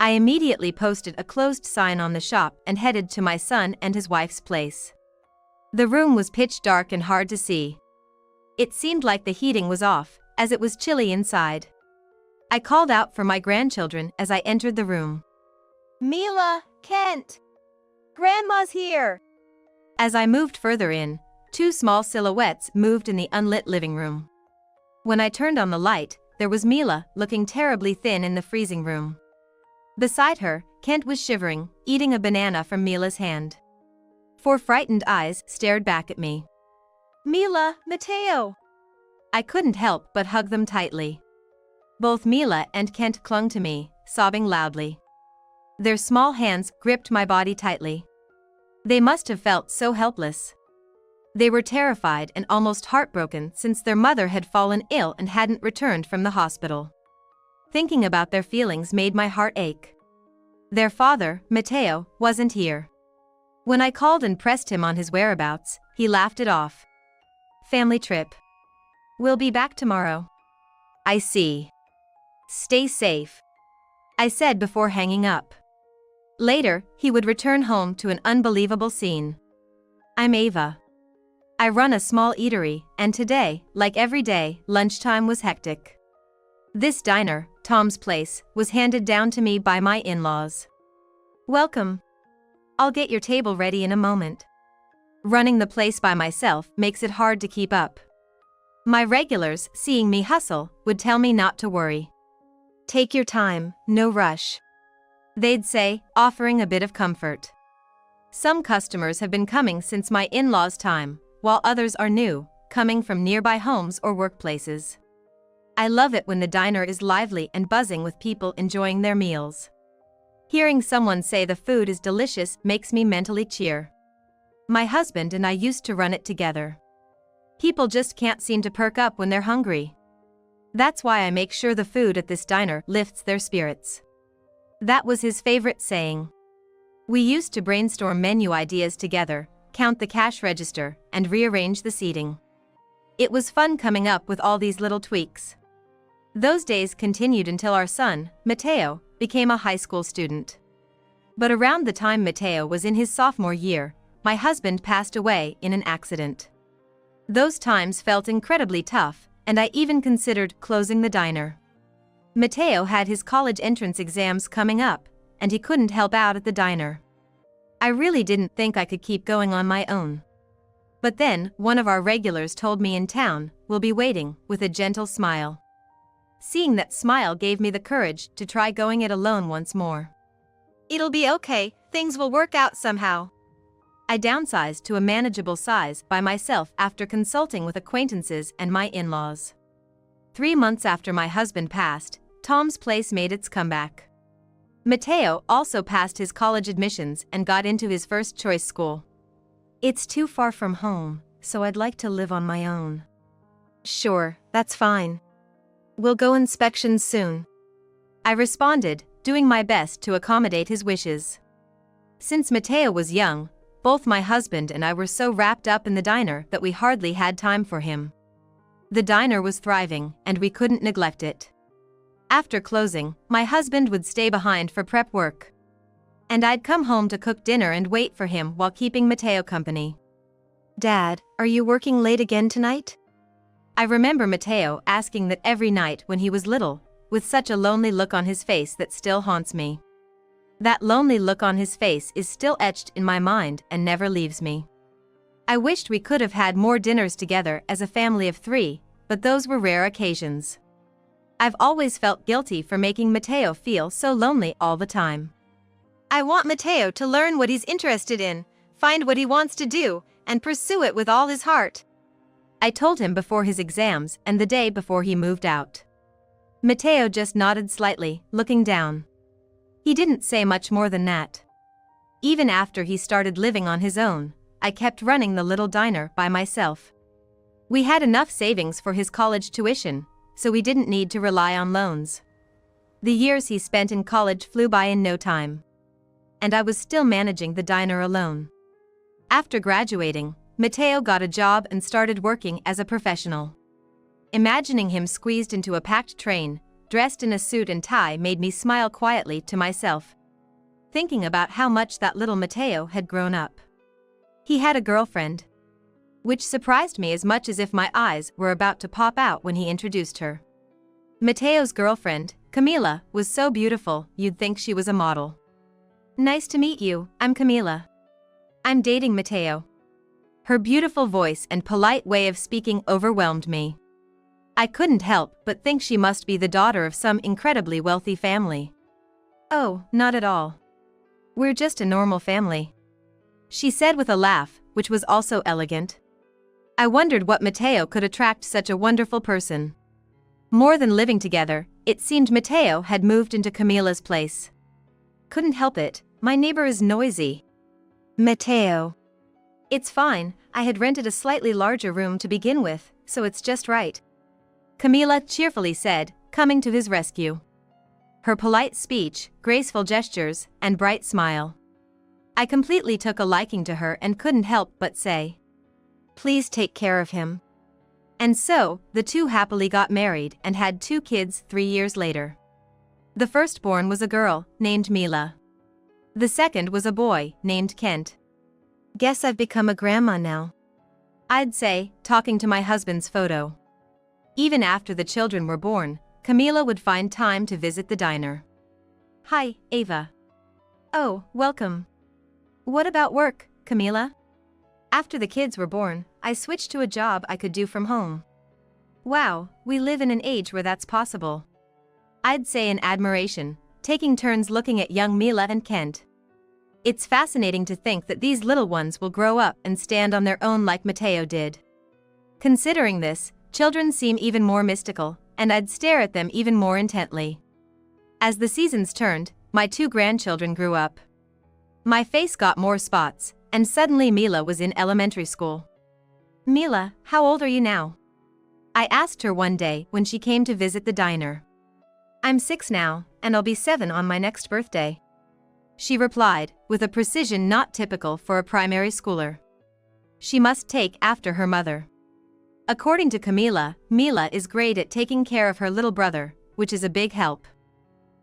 I immediately posted a closed sign on the shop and headed to my son and his wife's place. The room was pitch dark and hard to see. It seemed like the heating was off, as it was chilly inside. I called out for my grandchildren as I entered the room. Mila, Kent! Grandma's here! As I moved further in, two small silhouettes moved in the unlit living room. When I turned on the light, there was Mila, looking terribly thin in the freezing room. Beside her, Kent was shivering, eating a banana from Mila's hand. Four frightened eyes stared back at me. Mila, Mateo! I couldn't help but hug them tightly. Both Mila and Kent clung to me, sobbing loudly. Their small hands gripped my body tightly. They must have felt so helpless. They were terrified and almost heartbroken since their mother had fallen ill and hadn't returned from the hospital. Thinking about their feelings made my heart ache. Their father, Mateo, wasn't here. When I called and pressed him on his whereabouts, he laughed it off. Family trip. We'll be back tomorrow. I see. Stay safe, I said before hanging up. Later, he would return home to an unbelievable scene. I'm Ava. I run a small eatery, and today, like every day, lunchtime was hectic. This diner, Tom's Place, was handed down to me by my in-laws. Welcome. I'll get your table ready in a moment. Running the place by myself makes it hard to keep up. My regulars, seeing me hustle, would tell me not to worry. Take your time, no rush. They'd say, offering a bit of comfort. Some customers have been coming since my in-laws' time, while others are new, coming from nearby homes or workplaces. I love it when the diner is lively and buzzing with people enjoying their meals. Hearing someone say the food is delicious makes me mentally cheer. My husband and I used to run it together. People just can't seem to perk up when they're hungry. That's why I make sure the food at this diner lifts their spirits. That was his favorite saying. We used to brainstorm menu ideas together, count the cash register, and rearrange the seating. It was fun coming up with all these little tweaks. Those days continued until our son, Mateo, became a high school student. But around the time Mateo was in his sophomore year, my husband passed away in an accident. Those times felt incredibly tough, and I even considered closing the diner. Mateo had his college entrance exams coming up, and he couldn't help out at the diner. I really didn't think I could keep going on my own. But then, one of our regulars told me in town, we'll be waiting, with a gentle smile. Seeing that smile gave me the courage to try going it alone once more. It'll be okay, things will work out somehow. I downsized to a manageable size by myself after consulting with acquaintances and my in-laws. 3 months after my husband passed, Tom's Place made its comeback. Mateo also passed his college admissions and got into his first choice school. It's too far from home, so I'd like to live on my own. Sure, that's fine. We'll go inspections soon. I responded, doing my best to accommodate his wishes. Since Mateo was young, both my husband and I were so wrapped up in the diner that we hardly had time for him. The diner was thriving, and we couldn't neglect it. After closing, my husband would stay behind for prep work. And I'd come home to cook dinner and wait for him while keeping Mateo company. Dad, are you working late again tonight? I remember Mateo asking that every night when he was little, with such a lonely look on his face that still haunts me. That lonely look on his face is still etched in my mind and never leaves me. I wished we could have had more dinners together as a family of 3, but those were rare occasions. I've always felt guilty for making Mateo feel so lonely all the time. I want Mateo to learn what he's interested in, find what he wants to do, and pursue it with all his heart. I told him before his exams and the day before he moved out. Mateo just nodded slightly, looking down. He didn't say much more than that. Even after he started living on his own, I kept running the little diner by myself. We had enough savings for his college tuition, so we didn't need to rely on loans. The years he spent in college flew by in no time. And I was still managing the diner alone. After graduating, Mateo got a job and started working as a professional. Imagining him squeezed into a packed train, dressed in a suit and tie, made me smile quietly to myself, thinking about how much that little Matteo had grown up. He had a girlfriend, which surprised me as much as if my eyes were about to pop out when he introduced her. Matteo's girlfriend, Camila, was so beautiful you'd think she was a model. "Nice to meet you, I'm Camila. I'm dating Matteo." Her beautiful voice and polite way of speaking overwhelmed me. I couldn't help but think she must be the daughter of some incredibly wealthy family. "Oh, not at all. We're just a normal family," she said with a laugh, which was also elegant. I wondered what Matteo could attract such a wonderful person. More than living together, it seemed Matteo had moved into Camila's place. "Couldn't help it, my neighbor is noisy." "Matteo." "It's fine, I had rented a slightly larger room to begin with, so it's just right," Camila cheerfully said, coming to his rescue. Her polite speech, graceful gestures, and bright smile. I completely took a liking to her and couldn't help but say, "Please take care of him." And so, the two happily got married and had 2 kids 3 years later. The firstborn was a girl, named Mila. The second was a boy, named Kent. "Guess I've become a grandma now," I'd say, talking to my husband's photo. Even after the children were born, Camila would find time to visit the diner. "Hi, Ava." "Oh, welcome. What about work, Camila?" "After the kids were born, I switched to a job I could do from home." "Wow, we live in an age where that's possible," I'd say in admiration, taking turns looking at young Mila and Kent. It's fascinating to think that these little ones will grow up and stand on their own like Matteo did. Considering this, children seem even more mystical, and I'd stare at them even more intently. As the seasons turned, my 2 grandchildren grew up. My face got more spots, and suddenly Mila was in elementary school. "Mila, how old are you now?" I asked her one day when she came to visit the diner. "I'm 6 now, and I'll be 7 on my next birthday," she replied, with a precision not typical for a primary schooler. She must take after her mother. According to Camila, Mila is great at taking care of her little brother, which is a big help.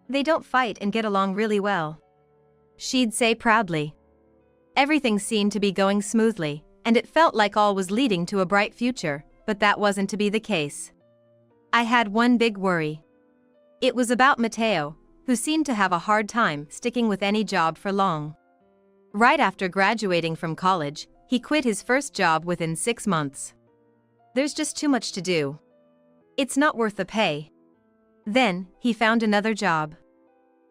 "They don't fight and get along really well," she'd say proudly. Everything seemed to be going smoothly, and it felt like all was leading to a bright future, but that wasn't to be the case. I had one big worry. It was about Matteo, who seemed to have a hard time sticking with any job for long. Right after graduating from college, he quit his first job within 6 months. "There's just too much to do. It's not worth the pay." Then, he found another job.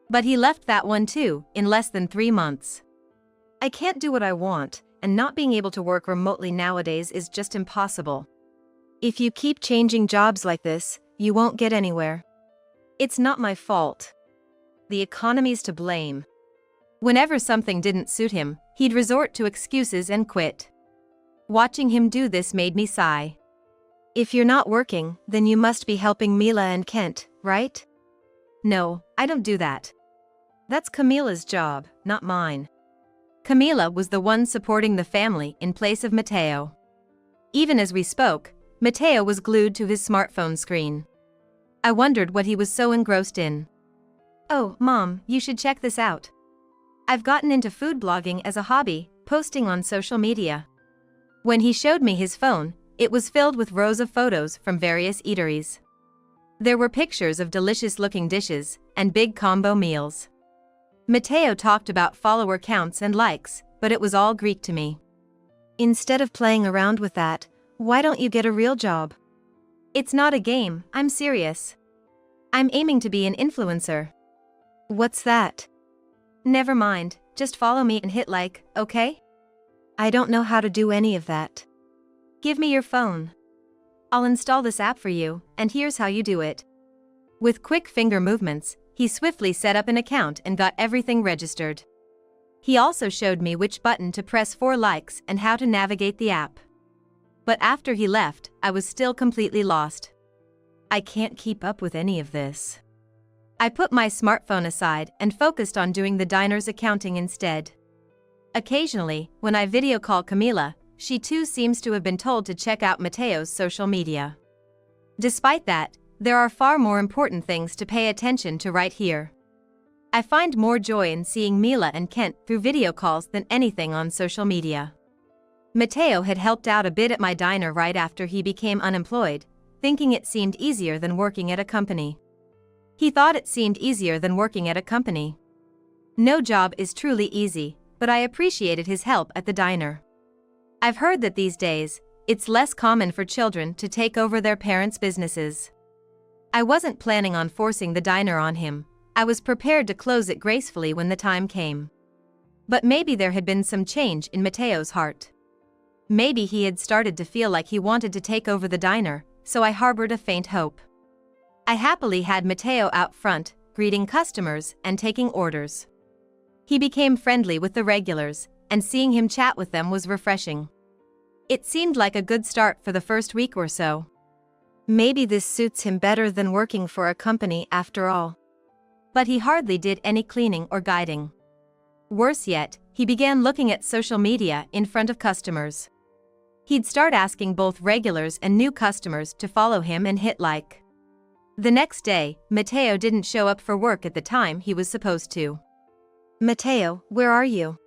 But he left that one too, in less than 3 months. "I can't do what I want, and not being able to work remotely nowadays is just impossible. If you keep changing jobs like this, you won't get anywhere. It's not my fault. The economy's to blame." Whenever something didn't suit him, he'd resort to excuses and quit. Watching him do this made me sigh. "If you're not working, then you must be helping Mila and Kent, right?" "No, I don't do that. That's Camila's job, not mine." Camila was the one supporting the family in place of Matteo. Even as we spoke, Matteo was glued to his smartphone screen. I wondered what he was so engrossed in. "Oh, Mom, you should check this out. I've gotten into food blogging as a hobby, posting on social media." When he showed me his phone, it was filled with rows of photos from various eateries. There were pictures of delicious-looking dishes and big combo meals. Matteo talked about follower counts and likes, but it was all Greek to me. "Instead of playing around with that, why don't you get a real job?" "It's not a game, I'm serious. I'm aiming to be an influencer." "What's that?" "Never mind, just follow me and hit like, okay?" "I don't know how to do any of that." "Give me your phone. I'll install this app for you, and here's how you do it." With quick finger movements, he swiftly set up an account and got everything registered. He also showed me which button to press for likes and how to navigate the app. But after he left, I was still completely lost. I can't keep up with any of this. I put my smartphone aside and focused on doing the diner's accounting instead. Occasionally, when I video call Camila, she too seems to have been told to check out Matteo's social media. Despite that, There are far more important things to pay attention to right here. I find more joy in seeing Mila and Kent through video calls than anything on social media. Matteo had helped out a bit at my diner right after he became unemployed, thinking it seemed easier than working at a company. He thought it seemed easier than working at a company. No job is truly easy, but I appreciated his help at the diner. I've heard that these days, it's less common for children to take over their parents' businesses. I wasn't planning on forcing the diner on him. I was prepared to close it gracefully when the time came. But maybe there had been some change in Matteo's heart. Maybe he had started to feel like he wanted to take over the diner, so I harbored a faint hope. I happily had Matteo out front, greeting customers and taking orders. He became friendly with the regulars, and seeing him chat with them was refreshing. It seemed like a good start for the first week or so. Maybe this suits him better than working for a company after all. But he hardly did any cleaning or guiding. Worse yet, he began looking at social media in front of customers. He'd start asking both regulars and new customers to follow him and hit like. The next day, Matteo didn't show up for work at the time he was supposed to. Matteo, where are you?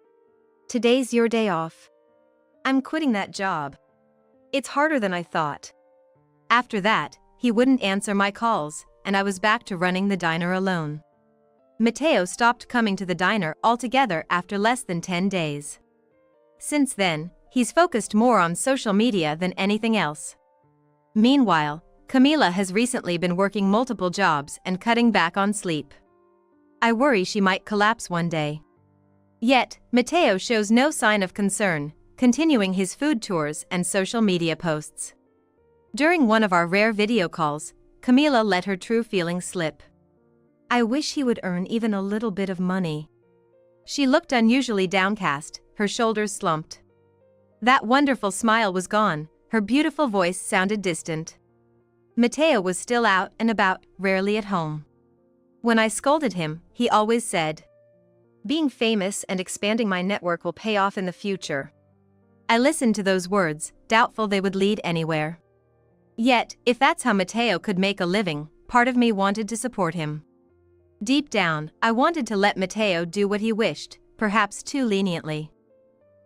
Today's your day off. I'm quitting that job. It's harder than I thought. After that, he wouldn't answer my calls, and I was back to running the diner alone. Matteo stopped coming to the diner altogether after less than 10 days. Since then, he's focused more on social media than anything else. Meanwhile, Camila has recently been working multiple jobs and cutting back on sleep. I worry she might collapse one day. Yet, Matteo shows no sign of concern, continuing his food tours and social media posts. During one of our rare video calls, Camila let her true feelings slip. I wish he would earn even a little bit of money. She looked unusually downcast, her shoulders slumped. That wonderful smile was gone, her beautiful voice sounded distant. Matteo was still out and about, rarely at home. When I scolded him, he always said, "Being famous and expanding my network will pay off in the future." I listened to those words, doubtful they would lead anywhere. Yet, if that's how Matteo could make a living, part of me wanted to support him. Deep down, I wanted to let Matteo do what he wished, perhaps too leniently.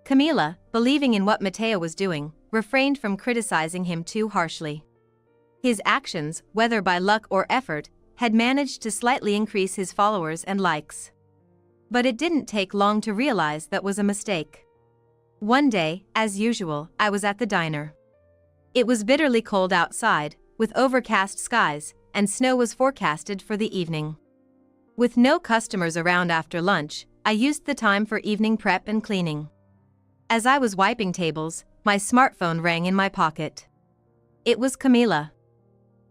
Camila, believing in what Matteo was doing, refrained from criticizing him too harshly. His actions, whether by luck or effort, had managed to slightly increase his followers and likes. But it didn't take long to realize that was a mistake. One day, as usual, I was at the diner. It was bitterly cold outside, with overcast skies, and snow was forecasted for the evening. With no customers around after lunch, I used the time for evening prep and cleaning. As I was wiping tables, my smartphone rang in my pocket. It was Camila.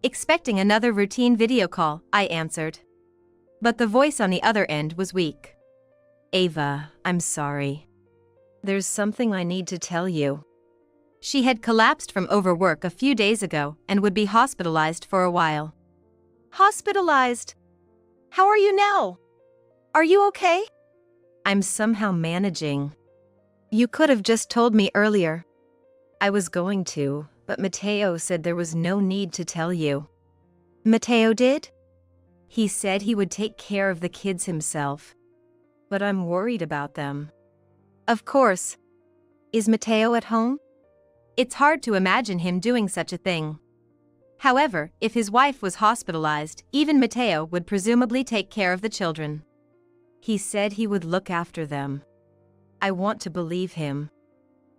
Expecting another routine video call, I answered. But the voice on the other end was weak. "Ava, I'm sorry. There's something I need to tell you." She had collapsed from overwork a few days ago and would be hospitalized for a while. Hospitalized? How are you now? Are you okay? I'm somehow managing. You could have just told me earlier. I was going to, but Matteo said there was no need to tell you. Matteo did? He said he would take care of the kids himself. But I'm worried about them. Of course. Is Matteo at home? It's hard to imagine him doing such a thing. However, if his wife was hospitalized, even Matteo would presumably take care of the children. He said he would look after them. I want to believe him.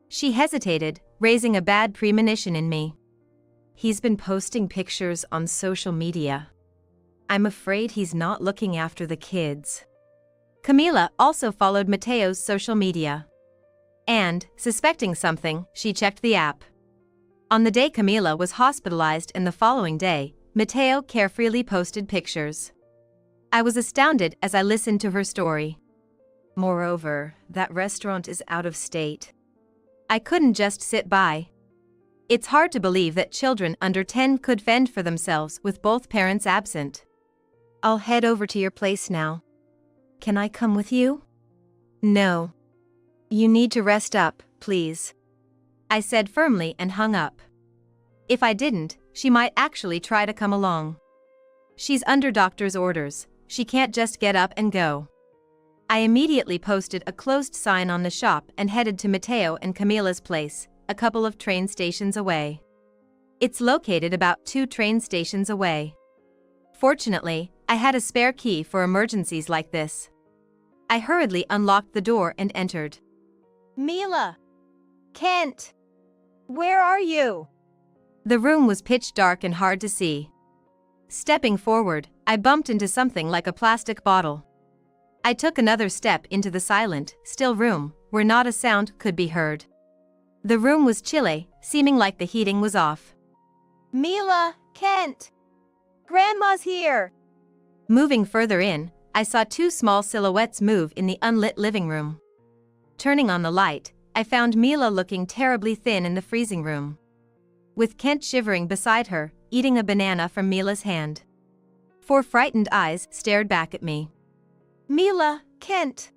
She hesitated, raising a bad premonition in me. He's been posting pictures on social media. I'm afraid he's not looking after the kids. Camila also followed Matteo's social media. And, suspecting something, she checked the app. On the day Camila was hospitalized and the following day, Matteo carefreely posted pictures. I was astounded as I listened to her story. Moreover, that restaurant is out of state. I couldn't just sit by. It's hard to believe that children under 10 could fend for themselves with both parents absent. I'll head over to your place now. Can I come with you? No. You need to rest up, please. I said firmly and hung up. If I didn't, she might actually try to come along. She's under doctor's orders, she can't just get up and go. I immediately posted a closed sign on the shop and headed to Matteo and Camila's place, a couple of train stations away. It's located about 2 train stations away. Fortunately, I had a spare key for emergencies like this. I hurriedly unlocked the door and entered. Mila! Kent! Where are you? The room was pitch dark and hard to see. Stepping forward, I bumped into something like a plastic bottle. I took another step into the silent, still room, where not a sound could be heard. The room was chilly, seeming like the heating was off. Mila! Kent! Grandma's here! Moving further in, I saw 2 small silhouettes move in the unlit living room. Turning on the light, I found Mila looking terribly thin in the freezing room, with Kent shivering beside her, eating a banana from Mila's hand. 4 frightened eyes stared back at me. Mila! Kent!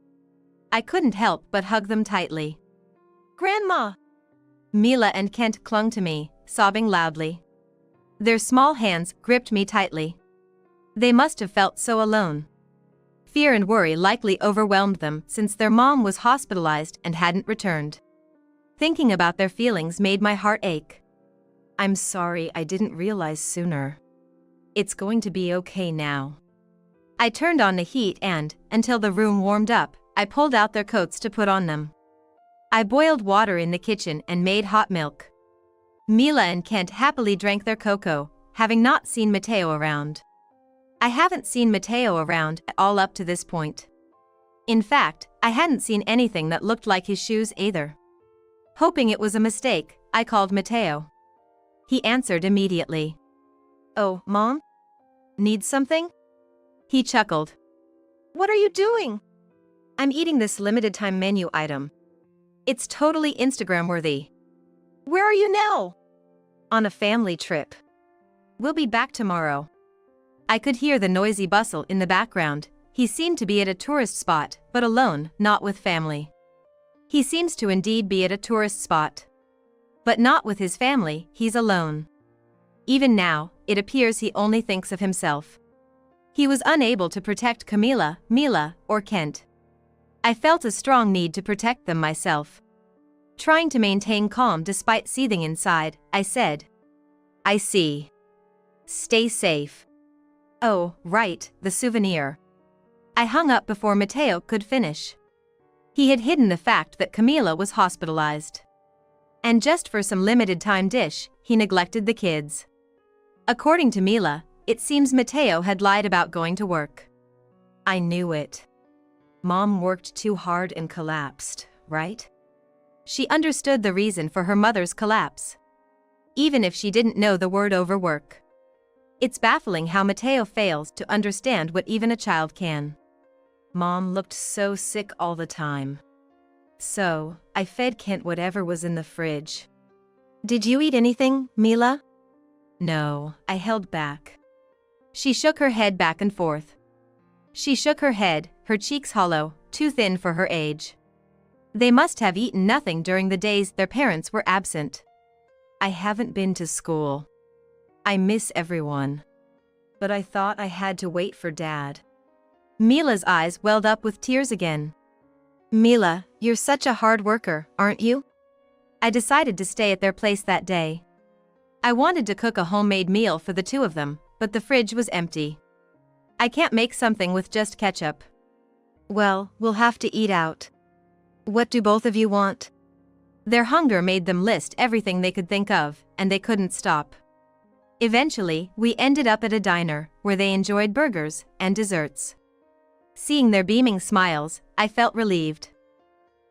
I couldn't help but hug them tightly. Grandma! Mila and Kent clung to me, sobbing loudly. Their small hands gripped me tightly. They must have felt so alone. Fear and worry likely overwhelmed them since their mom was hospitalized and hadn't returned. Thinking about their feelings made my heart ache. I'm sorry I didn't realize sooner. It's going to be okay now. I turned on the heat and, until the room warmed up, I pulled out their coats to put on them. I boiled water in the kitchen and made hot milk. Mila and Kent happily drank their cocoa, having not seen Matteo around. I haven't seen Matteo around at all up to this point. In fact, I hadn't seen anything that looked like his shoes either. Hoping it was a mistake, I called Matteo. He answered immediately. Oh, Mom? Need something? He chuckled. What are you doing? I'm eating this limited time menu item. It's totally Instagram worthy. Where are you now? On a family trip. We'll be back tomorrow. I could hear the noisy bustle in the background. He seemed to be at a tourist spot, but alone, not with family. He seems to indeed be at a tourist spot. But not with his family, he's alone. Even now, it appears he only thinks of himself. He was unable to protect Camila, Mila, or Kent. I felt a strong need to protect them myself. Trying to maintain calm despite seething inside, I said, I see. Stay safe. Oh, right, the souvenir. I hung up before Matteo could finish. He had hidden the fact that Camila was hospitalized. And just for some limited time dish, he neglected the kids. According to Mila, it seems Matteo had lied about going to work. I knew it. Mom worked too hard and collapsed, right? She understood the reason for her mother's collapse, even if she didn't know the word overwork. It's baffling how Matteo fails to understand what even a child can. Mom looked so sick all the time. So, I fed Kent whatever was in the fridge. Did you eat anything, Mila? No, I held back. She shook her head back and forth. She shook her head, her cheeks hollow, too thin for her age. They must have eaten nothing during the days their parents were absent. I haven't been to school. I miss everyone. But I thought I had to wait for Dad. Mila's eyes welled up with tears again. Mila, you're such a hard worker, aren't you? I decided to stay at their place that day. I wanted to cook a homemade meal for the 2 of them, but the fridge was empty. I can't make something with just ketchup. Well, we'll have to eat out. What do both of you want? Their hunger made them list everything they could think of, and they couldn't stop. Eventually, we ended up at a diner, where they enjoyed burgers and desserts. Seeing their beaming smiles, I felt relieved.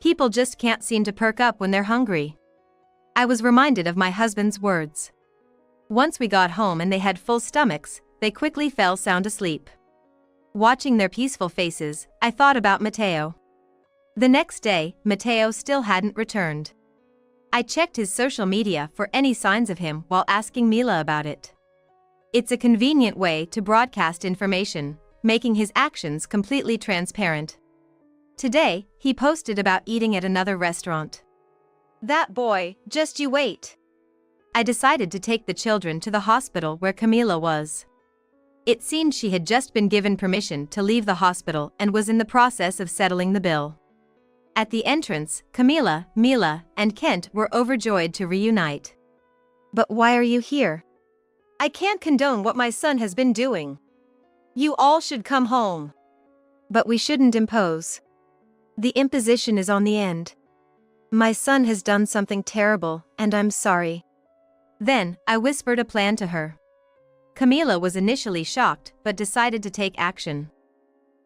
People just can't seem to perk up when they're hungry. I was reminded of my husband's words. Once we got home and they had full stomachs, they quickly fell sound asleep. Watching their peaceful faces, I thought about Matteo. The next day, Matteo still hadn't returned. I checked his social media for any signs of him while asking Mila about it. It's a convenient way to broadcast information, making his actions completely transparent. Today, he posted about eating at another restaurant. That boy, just you wait. I decided to take the children to the hospital where Camila was. It seemed she had just been given permission to leave the hospital and was in the process of settling the bill. At the entrance, Camila, Mila, and Kent were overjoyed to reunite. But why are you here? I can't condone what my son has been doing. You all should come home. But we shouldn't impose. The imposition is on the end. My son has done something terrible, and I'm sorry. Then, I whispered a plan to her. Camila was initially shocked but decided to take action.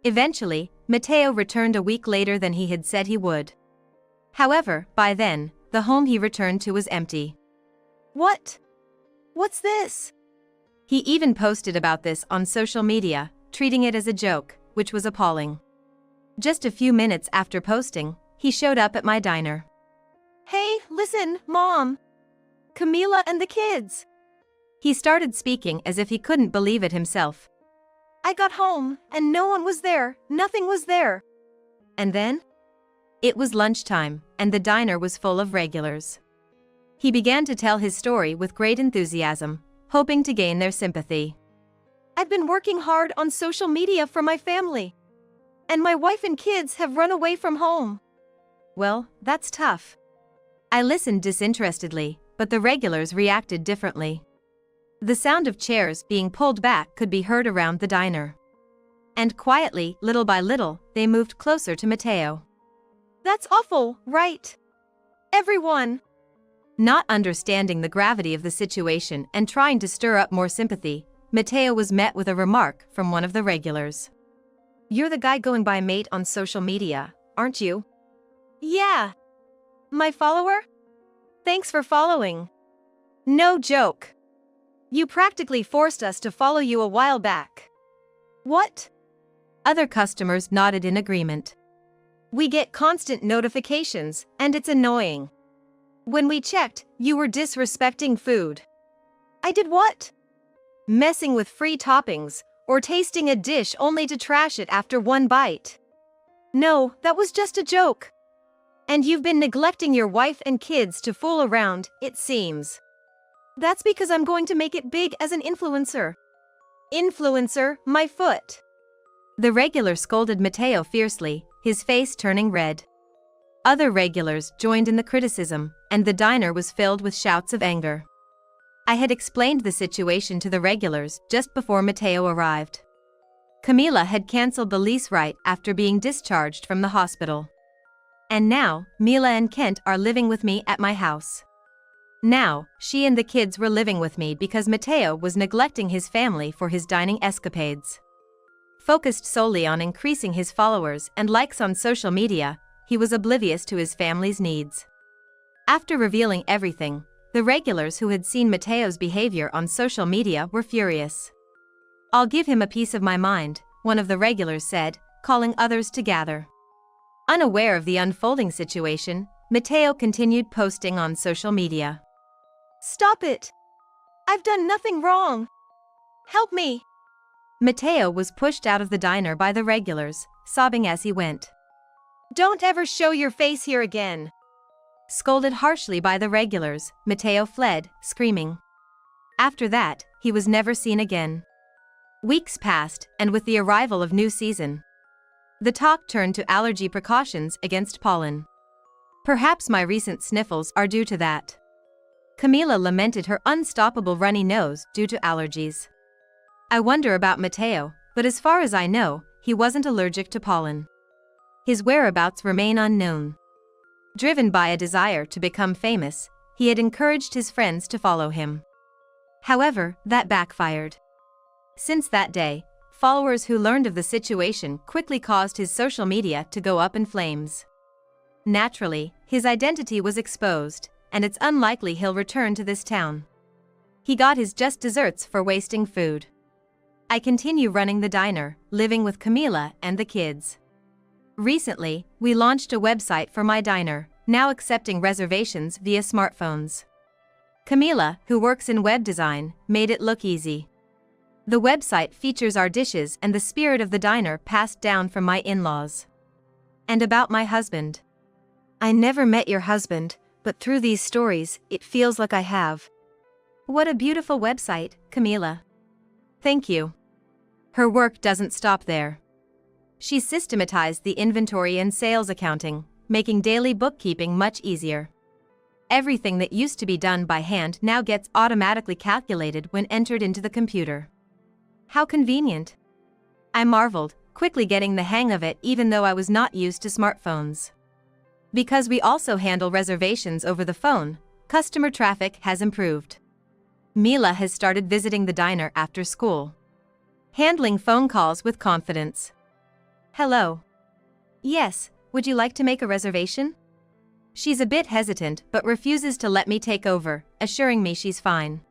Eventually, Matteo returned a week later than he had said he would. However, by then, the home he returned to was empty. What? What's this? He even posted about this on social media, treating it as a joke, which was appalling. Just a few minutes after posting, he showed up at my diner. Hey, listen, Mom. Camila and the kids. He started speaking as if he couldn't believe it himself. I got home, and no one was there, nothing was there. And then? It was lunchtime, and the diner was full of regulars. He began to tell his story with great enthusiasm, hoping to gain their sympathy. I've been working hard on social media for my family. And my wife and kids have run away from home. Well, that's tough. I listened disinterestedly, but the regulars reacted differently. The sound of chairs being pulled back could be heard around the diner. And quietly, little by little, they moved closer to Matteo. That's awful, right? Everyone. Not understanding the gravity of the situation and trying to stir up more sympathy, Matteo was met with a remark from one of the regulars. You're the guy going by mate on social media, aren't you? Yeah. My follower? Thanks for following. No joke. You practically forced us to follow you a while back. What? Other customers nodded in agreement. We get constant notifications, and it's annoying. When we checked, you were disrespecting food. I did what? Messing with free toppings, or tasting a dish only to trash it after one bite. No, that was just a joke. And you've been neglecting your wife and kids to fool around, it seems. That's because I'm going to make it big as an influencer. Influencer, my foot. The regular scolded Matteo fiercely, his face turning red. Other regulars joined in the criticism, and the diner was filled with shouts of anger. I had explained the situation to the regulars just before Matteo arrived. Camila had cancelled the lease right after being discharged from the hospital. And now, Mila and Kent are living with me at my house. Now, she and the kids were living with me because Matteo was neglecting his family for his dining escapades. Focused solely on increasing his followers and likes on social media, he was oblivious to his family's needs. After revealing everything, the regulars who had seen Matteo's behavior on social media were furious. I'll give him a piece of my mind, one of the regulars said, calling others to gather. Unaware of the unfolding situation, Matteo continued posting on social media. Stop it! I've done nothing wrong! Help me! Matteo was pushed out of the diner by the regulars, sobbing as he went. Don't ever show your face here again! Scolded harshly by the regulars, Matteo fled, screaming. After that, he was never seen again. Weeks passed, and with the arrival of new season, the talk turned to allergy precautions against pollen. Perhaps my recent sniffles are due to that. Camila lamented her unstoppable runny nose due to allergies. I wonder about Matteo, but as far as I know, he wasn't allergic to pollen. His whereabouts remain unknown. Driven by a desire to become famous, he had encouraged his friends to follow him. However, that backfired. Since that day, followers who learned of the situation quickly caused his social media to go up in flames. Naturally, his identity was exposed, and it's unlikely he'll return to this town. He got his just desserts for wasting food. I continue running the diner, living with Camila and the kids. Recently, we launched a website for my diner, now accepting reservations via smartphones. Camila, who works in web design, made it look easy. The website features our dishes and the spirit of the diner passed down from my in-laws. And about my husband. I never met your husband, but through these stories, it feels like I have. What a beautiful website, Camila. Thank you. Her work doesn't stop there. She's systematized the inventory and sales accounting, making daily bookkeeping much easier. Everything that used to be done by hand now gets automatically calculated when entered into the computer. How convenient! I marveled, quickly getting the hang of it even though I was not used to smartphones. Because we also handle reservations over the phone, customer traffic has improved. Mila has started visiting the diner after school, handling phone calls with confidence. Hello. Yes, would you like to make a reservation? She's a bit hesitant but refuses to let me take over, assuring me she's fine.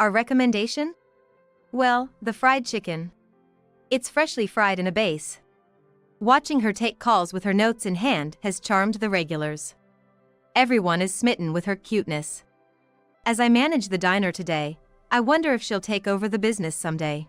Our recommendation? Well, the fried chicken. It's freshly fried in a base. Watching her take calls with her notes in hand has charmed the regulars. Everyone is smitten with her cuteness. As I manage the diner today, I wonder if she'll take over the business someday.